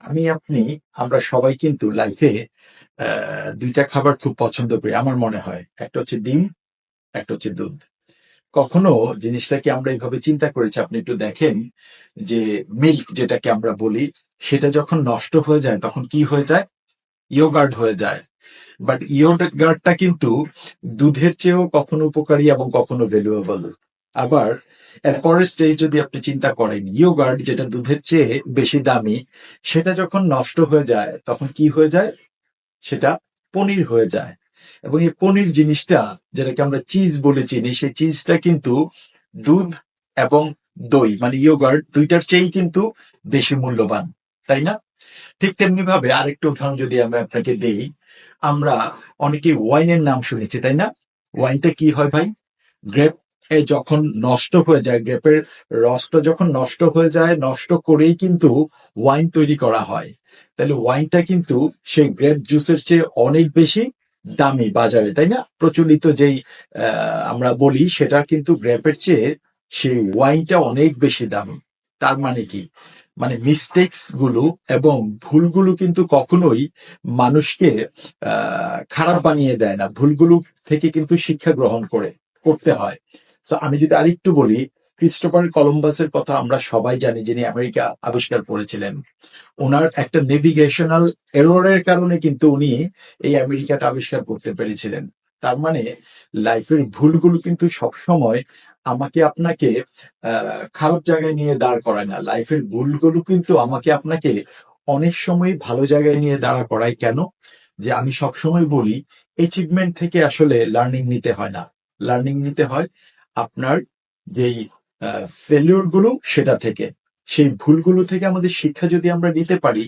আপনি আমরা সবাই কিন্তু লাইফে দুইটা খাবার খুব পছন্দ করি আমার মনে হয়। একটা হচ্ছে ডিম, একটা হচ্ছে দুধ। কখনো জিনিসটা কি আমরা এইভাবে চিন্তা করেছি? আপনি একটু দেখেন যে মিল্ক যেটাকে আমরা বলি, সেটা যখন নষ্ট হয়ে যায় তখন কি হয়ে যায়? ইয়োগার্ট হয়ে যায়। বাট ইয়োগার্টটা কিন্তু দুধের চেয়েও কখনো উপকারী এবং কখনো ভ্যালুয়েবল। আবার এর পরের স্টেজ যদি আপনি চিন্তা করেন, ইয়োগার্ট যেটা দুধের চেয়ে বেশি দামি, সেটা যখন নষ্ট হয়ে যায় তখন কি হয়ে যায়? সেটা পনির হয়ে যায়। এবং এই পনির জিনিসটা, যেটাকে আমরা চিজ বলে চিনি, সেই চিজটা কিন্তু দুধ এবং দই মানে ইয়োগার্ট দুইটার চেয়েই কিন্তু বেশি মূল্যবান, তাই না? ঠিক তেমনি ভাবে আরেকটা উদাহরণ যদি আমি আপনাকে দেই, আমরা অনেকে ওয়াইনের নাম শুনেছি, তাই না? ওয়াইনটা কি হয় ভাই? গ্রেপ যখন নষ্ট হয়ে যায়, গ্রেপের রসটা যখন নষ্ট হয়ে যায়, নষ্ট করেই কিন্তু ওয়াইন তৈরি করা হয়। তাহলে ওয়াইনটা কিন্তু সেই গ্রেপ জুসের চেয়ে অনেক বেশি দামি বাজারে, তাই না? প্রচলিত যেই আমরা বলি, সেটা কিন্তু গ্রেপের চেয়ে সেই ওয়াইনটা অনেক বেশি দামি। তার মানে কি? মানে মিস্টেক্স গুলো এবং ভুলগুলো কিন্তু কখনোই মানুষকে খারাপ বানিয়ে দেয় না। ভুলগুলো থেকে কিন্তু শিক্ষা গ্রহণ করতে হয়। তো আমি যদি আরেকটু বলি, ক্রিস্টোফার কলম্বাসের কথা আমরা সবাই জানি, যিনি আমেরিকা আবিষ্কার করেছিলেন। ওনার একটা নেভিগেশনাল এররের কারণে কিন্তু উনি এই আমেরিকাটা আবিষ্কার করতে পেরেছিলেন। তার মানে লাইফের ভুলগুলো কিন্তু সবসময় আমাকে আপনাকে খারাপ জায়গায় নিয়ে দাঁড় করায় না। লাইফের ভুলগুলো কিন্তু আমাকে আপনাকে অনেক সময় ভালো জায়গায় নিয়ে দাঁড়া করায়। কেন? যে আমি সবসময় বলি, অ্যাচিভমেন্ট থেকে আসলে লার্নিং নিতে হয় না। লার্নিং নিতে হয় আপনার যেই ফেলিউর গুলো, সেটা থেকে। সেই ভুলগুলো থেকে আমাদের শিক্ষা যদি আমরা নিতে পারি,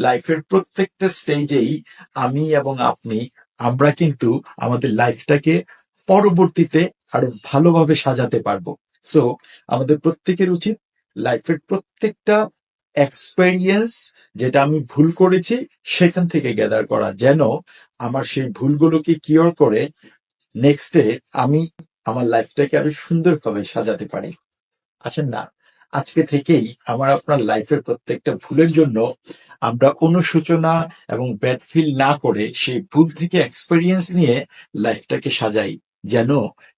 লাইফের প্রত্যেকটা স্টেজেই আমি এবং আপনি, আমরা কিন্তু আমাদের লাইফটাকে পরবর্তীতে আরো ভালোভাবে সাজাতে পারবো। সো আমাদের প্রত্যেকের উচিত লাইফের প্রত্যেকটা এক্সপেরিয়েন্স, যেটা আমি ভুল করেছি, সেখান থেকে গ্যাদার করা, যেন আমার সেই ভুলগুলোকে কিওর করে নেক্সটে আমি আমার লাইফটাকে আরো সুন্দরভাবে সাজাতে পারি। আসেন না, আজকে থেকেই আমার আপনার লাইফের প্রত্যেকটা ভুলের জন্য আমরা অনুশোচনা এবং ব্যাড ফিল না করে সেই ভুল থেকে এক্সপেরিয়েন্স নিয়ে লাইফটাকে সাজাই, যেন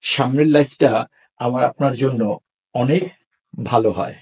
সামনের লাইফটা আমার আপনার জন্য অনেক ভালো হয়।